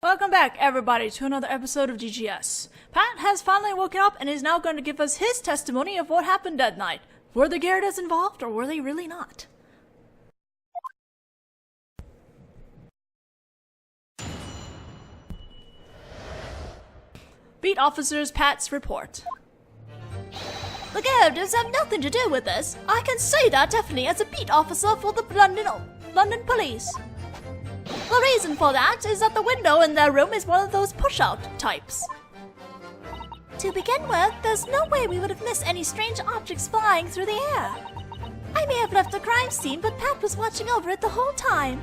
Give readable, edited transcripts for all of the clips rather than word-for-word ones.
Welcome back, everybody, to another episode of GGS. Pat has finally woken up and is now going to give us his testimony of what happened that night. Were the Gyarados involved, or were they really not? Beat Officer's Pat's report. The Gyarados have nothing to do with this. I can say that definitely as a beat officer for the London police. The reason for that is that the window in their room is one of those push-out types. To begin with, there's no way we would have missed any strange objects flying through the air. I may have left the crime scene, but Pat was watching over it the whole time.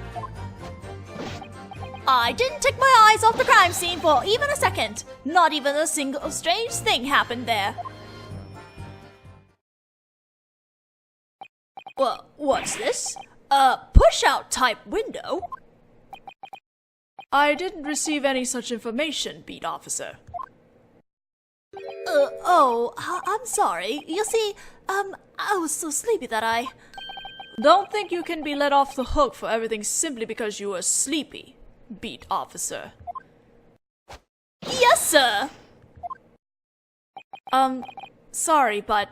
I didn't take my eyes off the crime scene for even a second. Not even a single strange thing happened there. Well, what's this? A push-out type window? I didn't receive any such information, Beat Officer. I'm sorry. You see, I was so sleepy that I... Don't think you can be let off the hook for everything simply because you were sleepy, Beat Officer. Yes, sir! Sorry, but...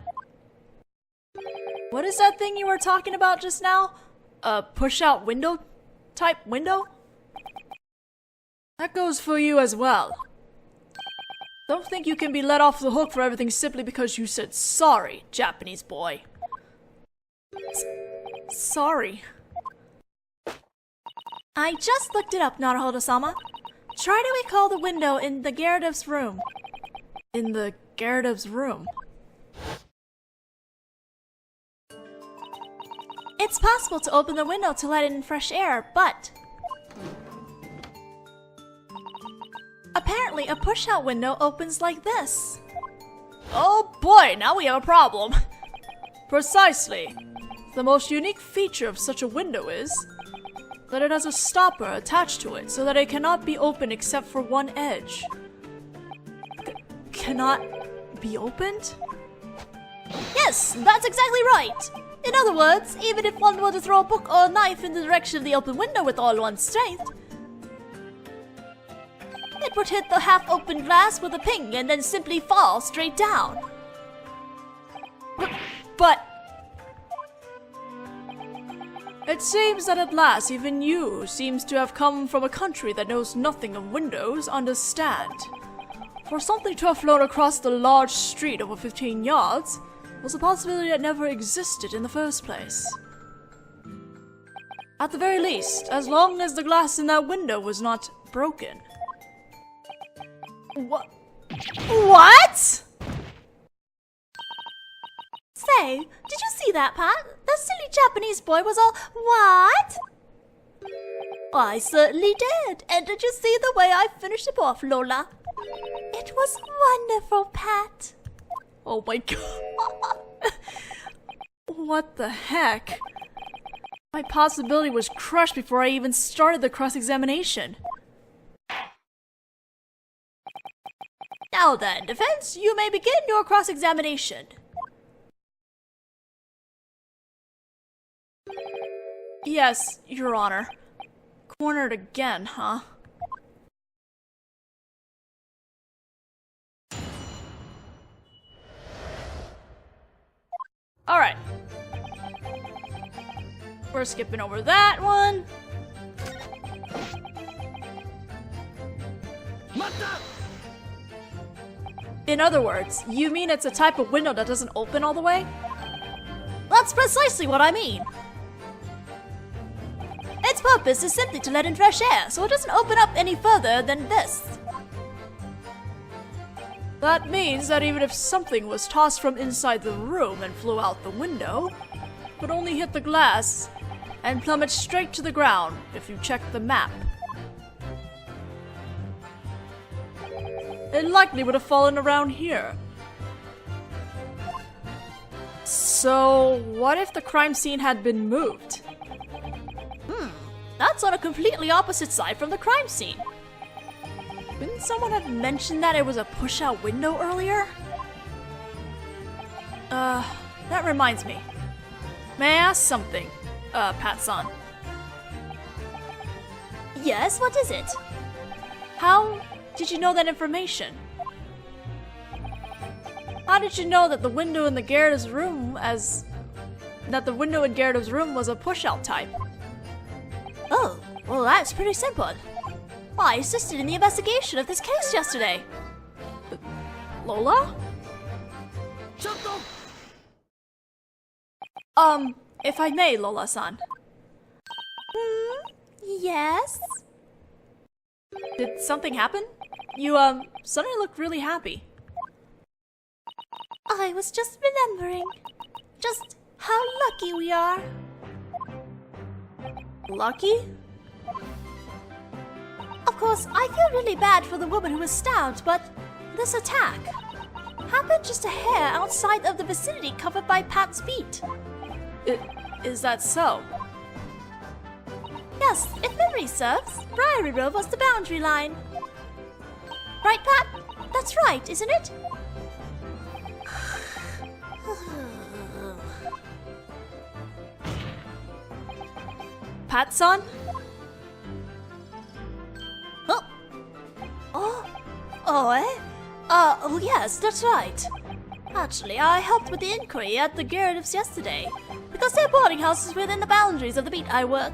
What is that thing you were talking about just now? A push-out window type window? That goes for you as well. Don't think you can be let off the hook for everything simply because you said sorry, Japanese boy. Sorry. I just looked it up, Naruhodō-sama. Try to recall the window in the Gyarados room. In the Gyarados room? It's possible to open the window to let in fresh air, but... apparently, a push-out window opens like this. Oh boy, now we have a problem. Precisely. The most unique feature of such a window is that it has a stopper attached to it so that it cannot be opened except for one edge. Cannot be opened? Yes, that's exactly right. In other words, even if one were to throw a book or a knife in the direction of the open window with all one's strength, it would hit the half-open glass with a ping and then simply fall straight down. But... It seems that at last even you, who seems to have come from a country that knows nothing of windows, understand. For something to have flown across the large street over 15 yards was a possibility that never existed in the first place. At the very least, as long as the glass in that window was not broken. What? Say, did you see that, Pat? That silly Japanese boy was all, what? I certainly did. And did you see the way I finished him off, Lola? It was wonderful, Pat. Oh my god. What the heck? My possibility was crushed before I even started the cross-examination. Now then, defense, you may begin your cross-examination. Yes, Your Honor. Cornered again, huh? Alright. We're skipping over that one. In other words, you mean it's a type of window that doesn't open all the way? That's precisely what I mean. Its purpose is simply to let in fresh air, so it doesn't open up any further than this. That means that even if something was tossed from inside the room and flew out the window, it would only hit the glass and plummet straight to the ground if you check the map. It likely would have fallen around here. So, what if the crime scene had been moved? That's on a completely opposite side from the crime scene. Didn't someone have mentioned that it was a push-out window earlier? That reminds me. May I ask something, Pat-san? Yes, what is it? How did you know that information? How did you know that the window in Gyakuten room was a push-out type? Oh, well that's pretty simple. I assisted in the investigation of this case yesterday. Lola? If I may, Lola-san. Yes? Did something happen? You, suddenly look really happy. I was just remembering just how lucky we are. Lucky? Of course, I feel really bad for the woman who was stabbed, but this attack happened just a hair outside of the vicinity covered by Pat's beat. Is that so? Yes, if memory serves, Briary Road was the boundary line. Right, Pat? That's right, isn't it? Pat-san? Oh, yes, that's right. Actually, I helped with the inquiry at the Gyakuten yesterday, because their boarding house is within the boundaries of the beat I work.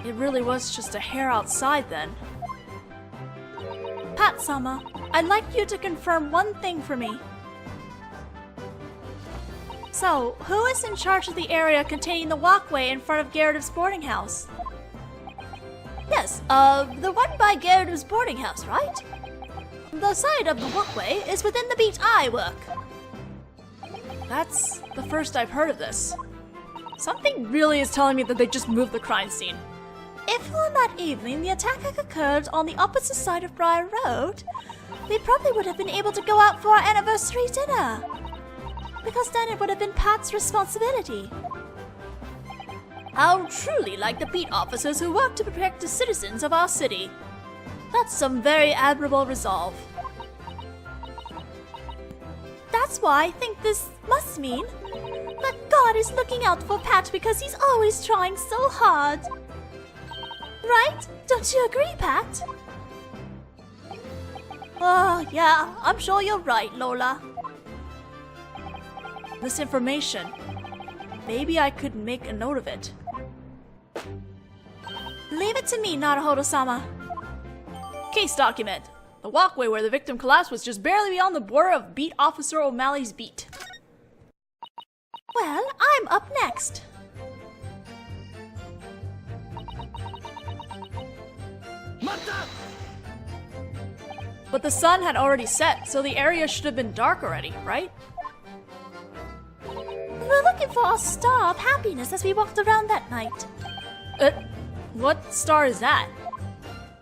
It really was just a hair outside then. Pat-sama, I'd like you to confirm one thing for me. So, who is in charge of the area containing the walkway in front of Gyakuten boarding house? Yes, the one by Gyakuten boarding house, right? The side of the walkway is within the beat I work. That's the first I've heard of this. Something really is telling me that they just moved the crime scene. If on that evening the attack had occurred on the opposite side of Briar Road, we probably would have been able to go out for our anniversary dinner. Because then it would have been Pat's responsibility. How truly like the beat officers who work to protect the citizens of our city. That's some very admirable resolve. That's why I think this must mean that God is looking out for Pat because he's always trying so hard. Right? Don't you agree, Pat? Oh, yeah, I'm sure you're right, Lola. This information, maybe I could make a note of it. Leave it to me, Naruhodō-sama. Case document. The walkway where the victim collapsed was just barely beyond the border of Beat Officer O'Malley's beat. Well, I'm up next. But the sun had already set, so the area should have been dark already, right? We were looking for our star of happiness as we walked around that night. What star is that?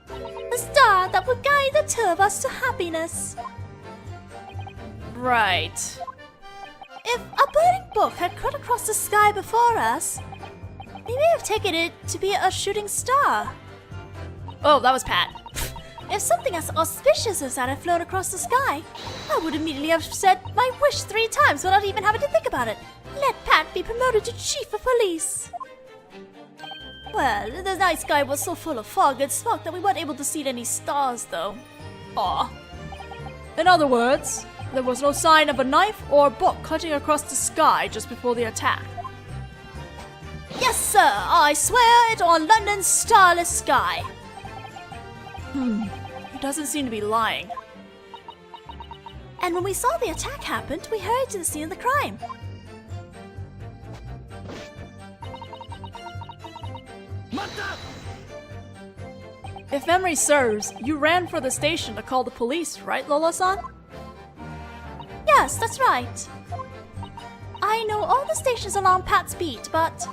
The star that would guide the two of us to happiness. Right. If a burning book had cut across the sky before us, we may have taken it to be a shooting star. Oh, that was Pat. If something as auspicious as that had flown across the sky, I would immediately have said my wish 3 times without even having to think about it. Let Pat be promoted to chief of police. Well, the night sky was so full of fog and smoke that we weren't able to see any stars, though. Aw. In other words, there was no sign of a knife or a book cutting across the sky just before the attack. Yes, sir, I swear it on London's starless sky. He doesn't seem to be lying. And when we saw the attack happened, we hurried to the scene of the crime. If memory serves, you ran for the station to call the police, right, Lola-san? Yes, that's right. I know all the stations along Pat's beat, but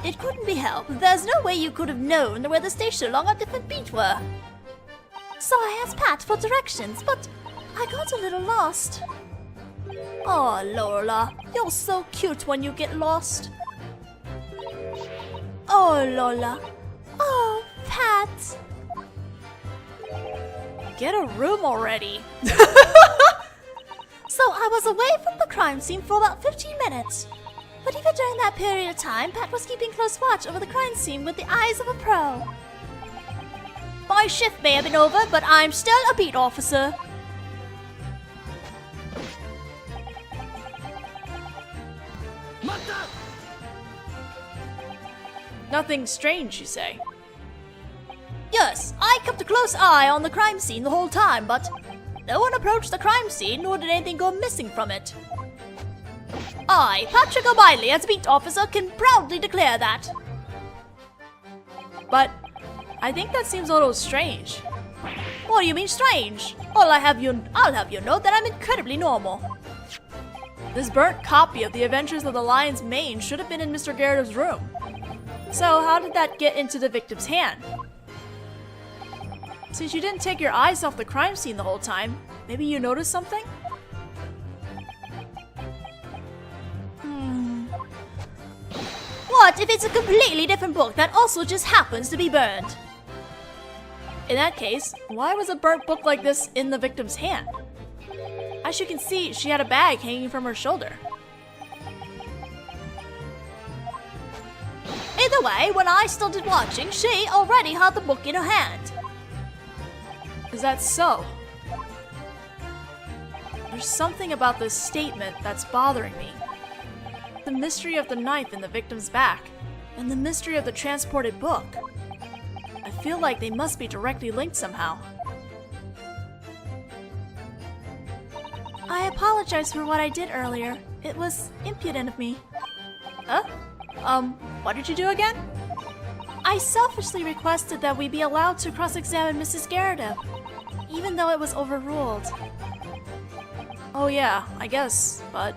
it couldn't be helped. There's no way you could have known where the station along a different beat were. So I asked Pat for directions, but I got a little lost. Oh, Lola, you're so cute when you get lost. Oh, Lola. Oh, Pat. Get a room already. So I was away from the crime scene for about 15 minutes. But even during that period of time, Pat was keeping close watch over the crime scene with the eyes of a pro. My shift may have been over, but I'm still a beat officer. Nothing strange, you say? Yes, I kept a close eye on the crime scene the whole time, but no one approached the crime scene nor did anything go missing from it. I, Patrick O'Miley, as beat officer, can proudly declare that. But I think that seems a little strange. What do you mean strange? I'll have you know that I'm incredibly normal. This burnt copy of The Adventures of the Lion's Mane should have been in Mr. Gyarados' room. So how did that get into the victim's hand? Since you didn't take your eyes off the crime scene the whole time, maybe you noticed something? What if it's a completely different book that also just happens to be burned? In that case, why was a burnt book like this in the victim's hand? As you can see, she had a bag hanging from her shoulder. Either way, when I started watching, she already had the book in her hand. Is that so? There's something about this statement that's bothering me. The mystery of the knife in the victim's back, and the mystery of the transported book. I feel like they must be directly linked somehow. I apologize for what I did earlier. It was impudent of me. Huh? What did you do again? I selfishly requested that we be allowed to cross-examine Mrs. Gyarados, even though it was overruled. Oh yeah, I guess, but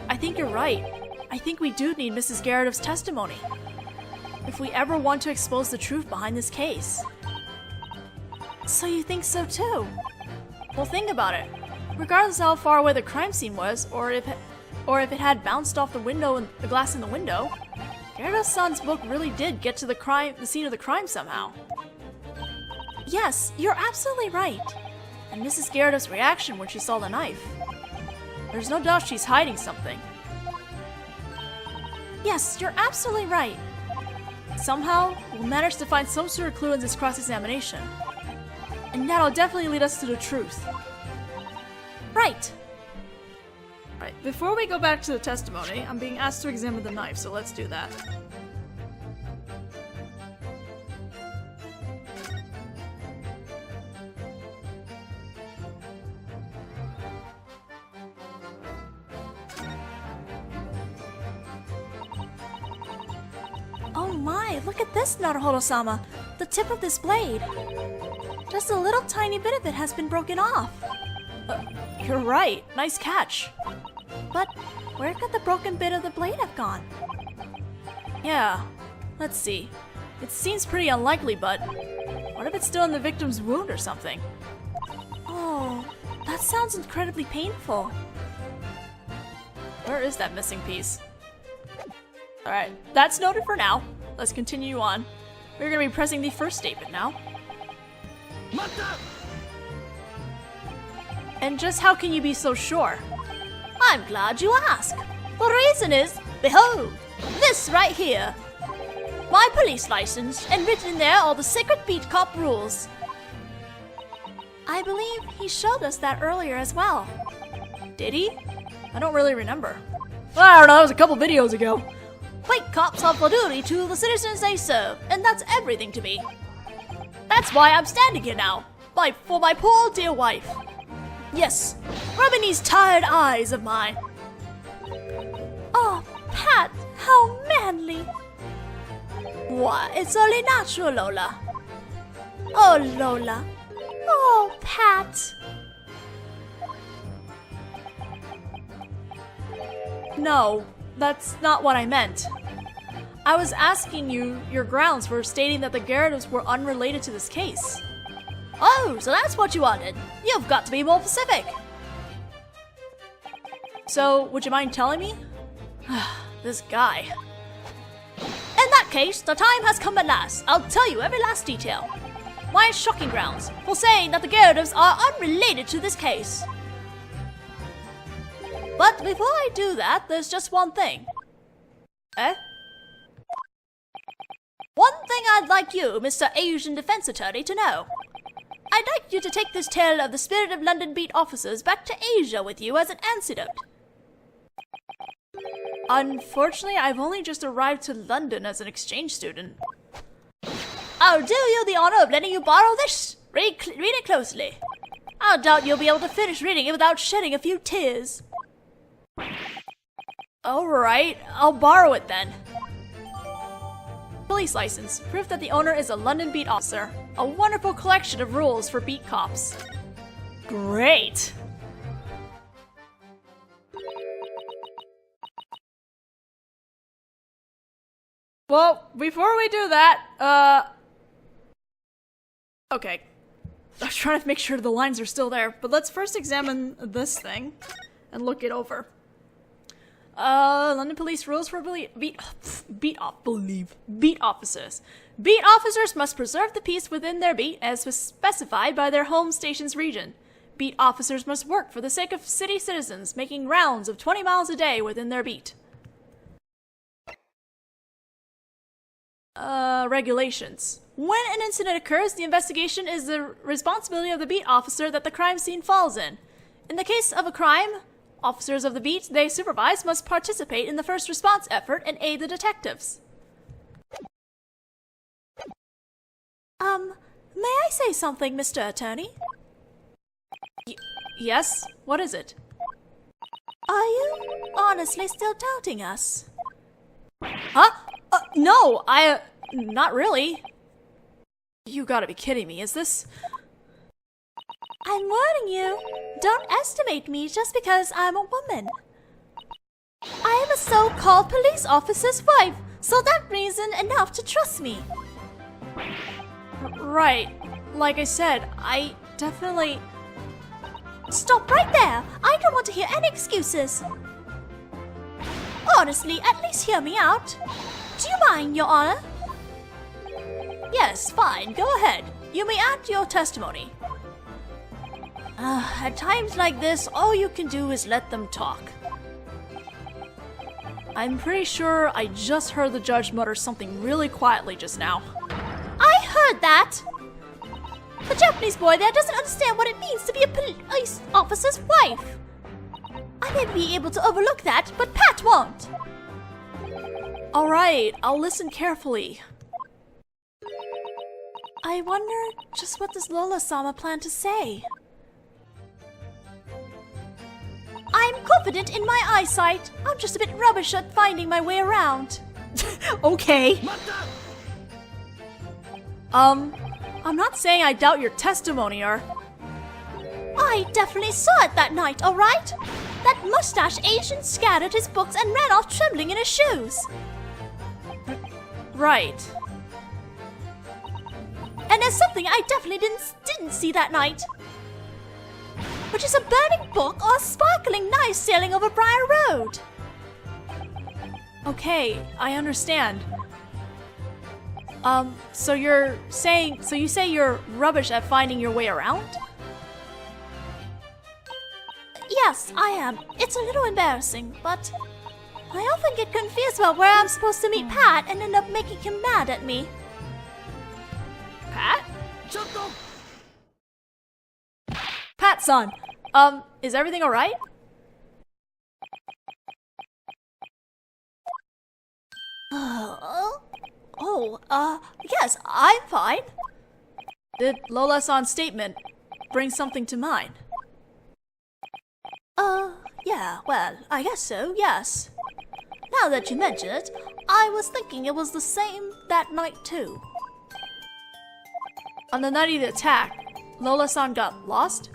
I think you're right. I think we do need Mrs. Gyarados' testimony if we ever want to expose the truth behind this case. So you think so too? Well, think about it. Regardless of how far away the crime scene was, or if it had bounced off the window and the glass in the window, Gyarados-san's book really did get to the scene of the crime somehow. Yes, you're absolutely right. And Mrs. Gyarados' reaction when she saw the knife. There's no doubt she's hiding something. Yes, you're absolutely right. Somehow, we'll manage to find some sort of clue in this cross-examination. And that'll definitely lead us to the truth. Right. Right, before we go back to the testimony, I'm being asked to examine the knife, so let's do that. Oh my, look at this, Naruhodō-sama! The tip of this blade! Just a little tiny bit of it has been broken off! You're right, nice catch! But where could the broken bit of the blade have gone? Yeah, let's see. It seems pretty unlikely, but what if it's still in the victim's wound or something? Oh, that sounds incredibly painful. Where is that missing piece? Alright, that's noted for now. Let's continue on. We're gonna be pressing the first statement now. And just how can you be so sure? I'm glad you ask. The reason is, behold, this right here. My police license, and written in there are the secret beat cop rules. I believe he showed us that earlier as well. Did he? I don't really remember. I don't know, that was a couple videos ago. Beat cops are for duty to the citizens they serve, and that's everything to me. That's why I'm standing here now, for my poor dear wife. Yes, rubbing these tired eyes of mine. Oh, Pat, how manly. Why, it's only natural, Lola. Oh, Lola. Oh, Pat. No, that's not what I meant. I was asking you your grounds for stating that the Gyarados were unrelated to this case. Oh, so that's what you wanted. You've got to be more specific. So, would you mind telling me? This guy. In that case, the time has come at last. I'll tell you every last detail. My shocking grounds for saying that the Gyarados are unrelated to this case. But before I do that, there's just one thing. Eh? One thing I'd like you, Mr. Asian Defense Attorney, to know. I'd like you to take this tale of the Spirit of London beat officers back to Asia with you as an antidote. Unfortunately, I've only just arrived to London as an exchange student. I'll do you the honor of letting you borrow this. Read it closely. I doubt you'll be able to finish reading it without shedding a few tears. Alright, I'll borrow it then. Police license. Proof that the owner is a London beat officer. A wonderful collection of rules for beat cops. Great! Well, before we do that, okay. I was trying to make sure the lines are still there, but let's first examine this thing and look it over. London police rules for beat officers. Beat officers must preserve the peace within their beat as specified by their home station's region. Beat officers must work for the sake of city citizens, making rounds of 20 miles a day within their beat. Regulations. When an incident occurs, the investigation is the responsibility of the beat officer that the crime scene falls in. In the case of a crime, officers of the beat they supervise must participate in the first response effort and aid the detectives. May I say something, Mr. Attorney? Yes? What is it? Are you honestly still doubting us? Huh? No, not really. You gotta be kidding me, is this? I'm warning you, don't estimate me just because I'm a woman. I am a so-called police officer's wife, so that reason enough to trust me. Right. Like I said, I definitely... Stop right there! I don't want to hear any excuses. Honestly, at least hear me out. Do you mind, Your Honor? Yes, fine, go ahead. You may add your testimony. At times like this, all you can do is let them talk. I'm pretty sure I just heard the judge mutter something really quietly just now. I heard that! The Japanese boy there doesn't understand what it means to be a police officer's wife. I may be able to overlook that, but Pat won't. Alright, I'll listen carefully. I wonder just what does Lola-sama plan to say? I'm confident in my eyesight. I'm just a bit rubbish at finding my way around. Okay. I'm not saying I doubt your testimony, or... I definitely saw it that night, alright? That mustache Asian scattered his books and ran off trembling in his shoes. Right. And there's something I definitely didn't see that night. Which is a burning book or a sparkling knife sailing over Briar Road. Okay, I understand. So you say you're rubbish at finding your way around? Yes, I am. It's a little embarrassing, but I often get confused about where I'm supposed to meet Pat and end up making him mad at me. Pat? Pat-san, is everything alright? Yes, I'm fine. Did Lola-san's statement bring something to mind? Yeah, well, I guess so, yes. Now that you mention it, I was thinking it was the same that night too. On the night of the attack, Lola-san got lost?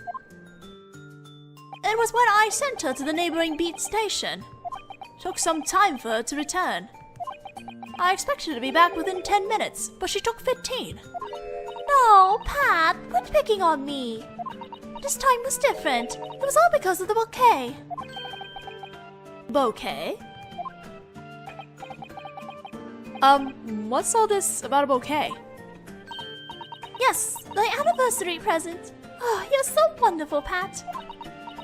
It was when I sent her to the neighboring beat station. Took some time for her to return. I expected her to be back within 10 minutes, but she took 15. No, Pat, quit picking on me. This time was different. It was all because of the bouquet. Bouquet? What's all this about a bouquet? Yes, my anniversary present. Oh, you're so wonderful, Pat.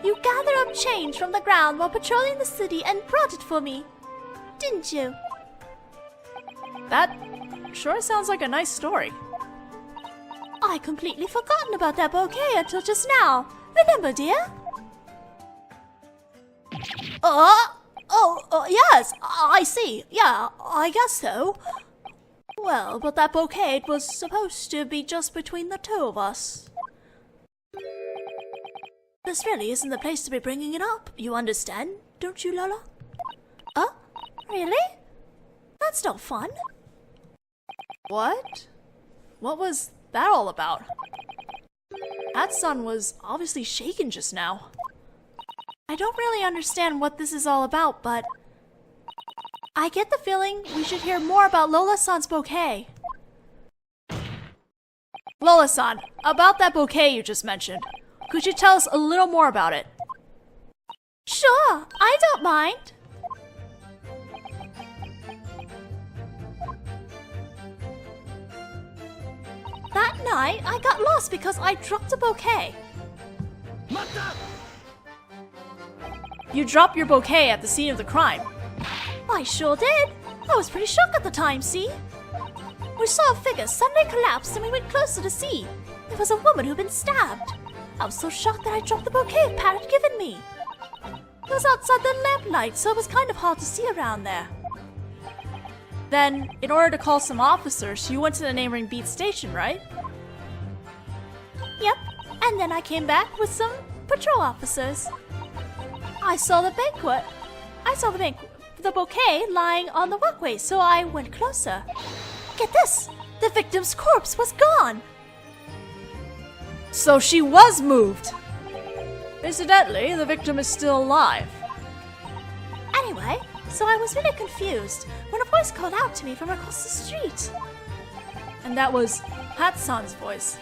You gathered up change from the ground while patrolling the city and brought it for me. Didn't you? That sure sounds like a nice story. I completely forgotten about that bouquet until just now. Remember, dear? Yes, I see. Yeah, I guess so. Well, but that bouquet was supposed to be just between the two of us. This really isn't the place to be bringing it up, you understand, don't you, Lola? Really? That's no fun. What? What was that all about? Hatsan was obviously shaken just now. I don't really understand what this is all about, but I get the feeling we should hear more about Lola-san's bouquet. Lola-san, about that bouquet you just mentioned, could you tell us a little more about it? Sure, I don't mind. That night, I got lost because I dropped a bouquet. You dropped your bouquet at the scene of the crime. I sure did. I was pretty shocked at the time, see? We saw a figure suddenly collapse and we went closer to see. It was a woman who'd been stabbed. I was so shocked that I dropped the bouquet Pat had given me. It was outside the lamplight, so it was kind of hard to see around there. Then, in order to call some officers, you went to the neighboring beat station, right? Yep, and then I came back with some patrol officers. I saw the bouquet lying on the walkway, so I went closer. Get this! The victim's corpse was gone! So she was moved! Incidentally, the victim is still alive. Anyway, so I was really confused when a voice called out to me from across the street. And that was Hatsan's voice.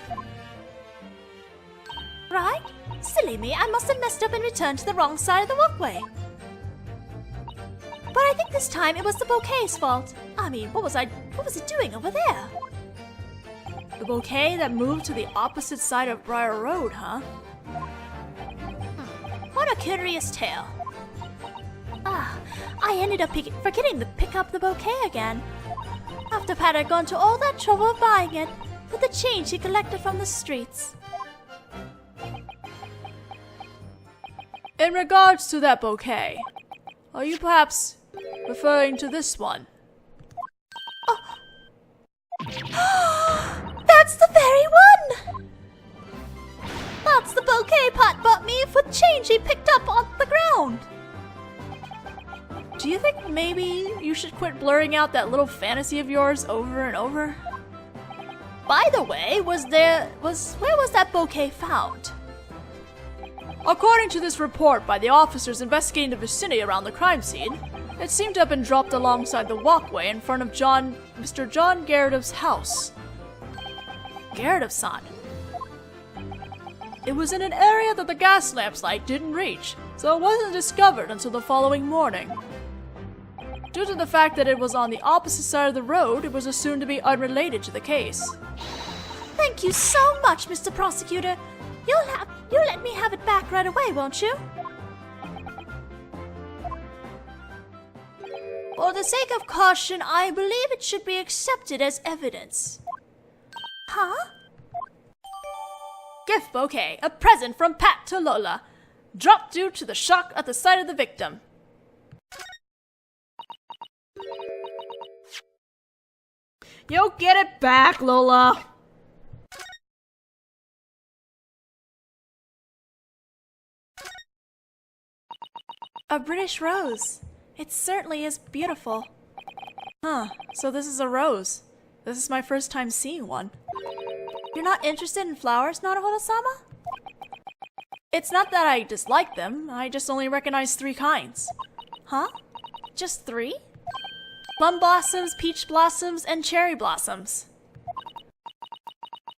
Right? Silly me, I must have messed up and returned to the wrong side of the walkway. But I think this time it was the bouquet's fault. I mean, what was it doing over there? The bouquet that moved to the opposite side of Briar Road, huh? What a curious tale. I ended up forgetting to pick up the bouquet again. After Pat had gone to all that trouble of buying it, with the change he collected from the streets. In regards to that bouquet, are you perhaps referring to this one? That's the very one! That's the bouquet Pat bought me with change he picked up on the ground. Do you think maybe you should quit blurring out that little fantasy of yours over and over? By the way, where was that bouquet found? According to this report by the officers investigating the vicinity around the crime scene, it seemed to have been dropped alongside the walkway in front of Mr. John Garrett's house. Garrett-san. It was in an area that the gas lamp's light didn't reach, so it wasn't discovered until the following morning. Due to the fact that it was on the opposite side of the road, it was assumed to be unrelated to the case. Thank you so much, Mr. Prosecutor. You'll let me have it back right away, won't you? For the sake of caution, I believe it should be accepted as evidence. Huh? Gift bouquet, a present from Pat to Lola. Dropped due to the shock at the sight of the victim. You'll get it back, Lola. A British rose. It certainly is beautiful. Huh, so this is a rose. This is my first time seeing one. You're not interested in flowers, Naruhodō-sama? It's not that I dislike them, I just only recognize 3 kinds. Huh? Just 3? Plum blossoms, peach blossoms, and cherry blossoms.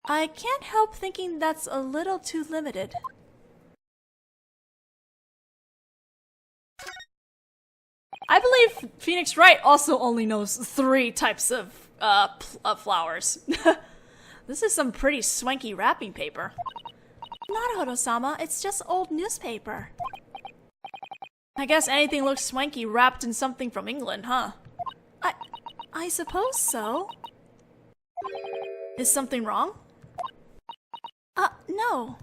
I can't help thinking that's a little too limited. I believe Phoenix Wright also only knows 3 types of flowers. This is some pretty swanky wrapping paper. Naruhodō-sama, it's just old newspaper. I guess anything looks swanky wrapped in something from England, huh? I suppose so. Is something wrong? No.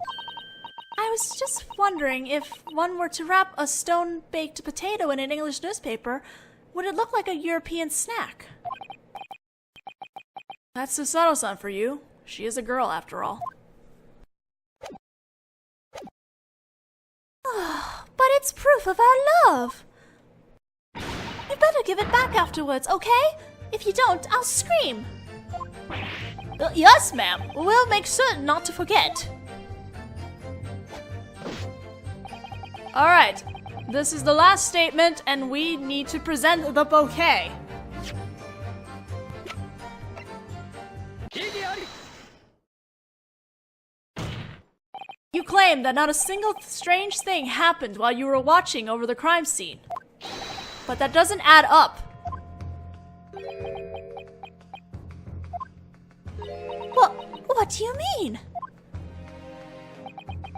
I was just wondering if one were to wrap a stone-baked potato in an English newspaper, would it look like a European snack? That's Susato-san for you. She is a girl, after all. But it's proof of our love. You better give it back afterwards, okay? If you don't, I'll scream. Yes, ma'am. We'll make certain not to forget. Alright, this is the last statement, and we need to present the bouquet. You claim that not a single strange thing happened while you were watching over the crime scene. But that doesn't add up. What do you mean?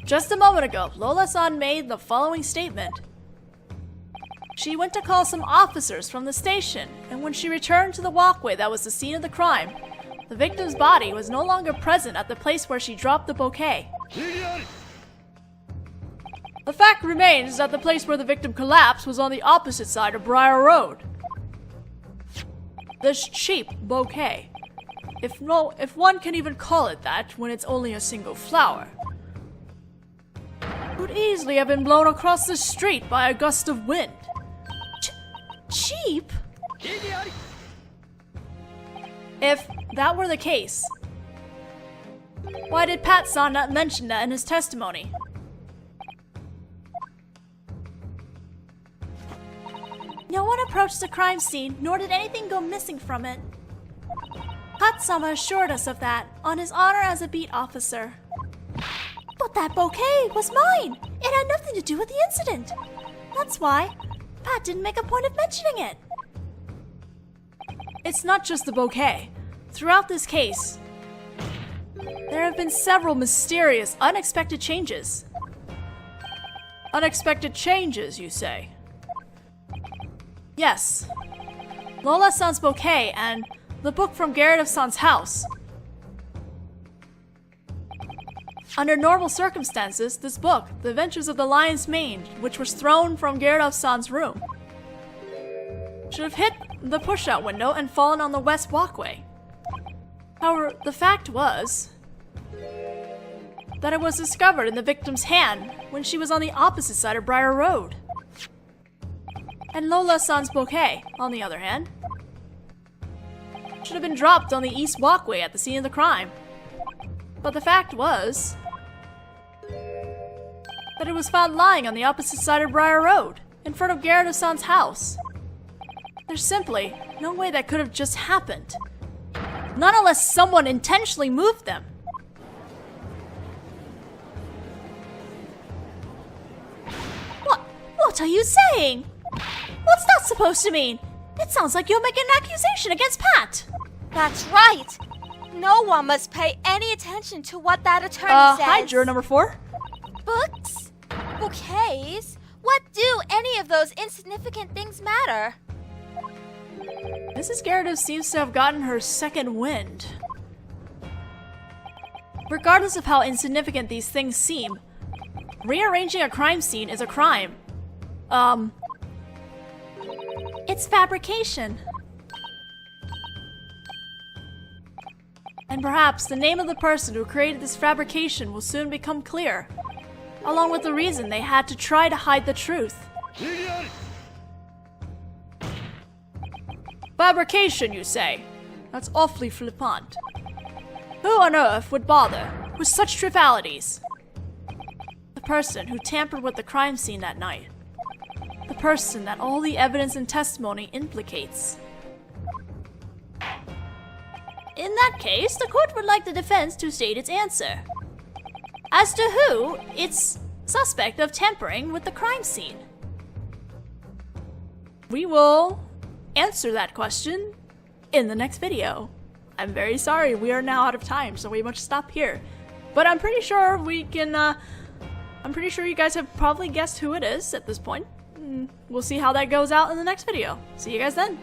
Just a moment ago, Lola-san made the following statement. She went to call some officers from the station, and when she returned to the walkway that was the scene of the crime, the victim's body was no longer present at the place where she dropped the bouquet. The fact remains that the place where the victim collapsed was on the opposite side of Briar Road. This cheap bouquet, if one can even call it that when it's only a single flower, could easily have been blown across the street by a gust of wind. Cheap? If that were the case, why did Pat-san not mention that in his testimony? No one approached the crime scene, nor did anything go missing from it. Hatsama assured us of that, on his honor as a beat officer. But that bouquet was mine! It had nothing to do with the incident! That's why Pat didn't make a point of mentioning it. It's not just the bouquet. Throughout this case, there have been several mysterious, unexpected changes. Unexpected changes, you say? Yes. Lola-san's bouquet and the book from Gyakuten-san's house. Under normal circumstances, this book, The Adventures of the Lion's Mane, which was thrown from Gyakuten-san's room, should have hit the push-out window and fallen on the west walkway. However, the fact was that it was discovered in the victim's hand when she was on the opposite side of Briar Road. And Lola-san's bouquet, on the other hand, should have been dropped on the east walkway at the scene of the crime. But the fact was that it was found lying on the opposite side of Briar Road, in front of Gyakuten-san's house. There's simply no way that could have just happened. Not unless someone intentionally moved them. What are you saying? What's that supposed to mean? It sounds like you're making an accusation against Pat. That's right. No one must pay any attention to what that attorney says. Hi, juror number 4. Books? Bouquets? What do any of those insignificant things matter? Mrs. Gyakuten seems to have gotten her second wind. Regardless of how insignificant these things seem, rearranging a crime scene is a crime. It's fabrication. And perhaps the name of the person who created this fabrication will soon become clear, along with the reason they had to try to hide the truth. Fabrication, you say? That's awfully flippant. Who on earth would bother with such trivialities? The person who tampered with the crime scene that night. The person that all the evidence and testimony implicates. In that case, the court would like the defense to state its answer. As to who it's suspect of tampering with the crime scene. We will answer that question in the next video. I'm very sorry, we are now out of time, so we must stop here. But I'm pretty sure we can, I'm pretty sure you guys have probably guessed who it is at this point. We'll see how that goes out in the next video. See you guys then.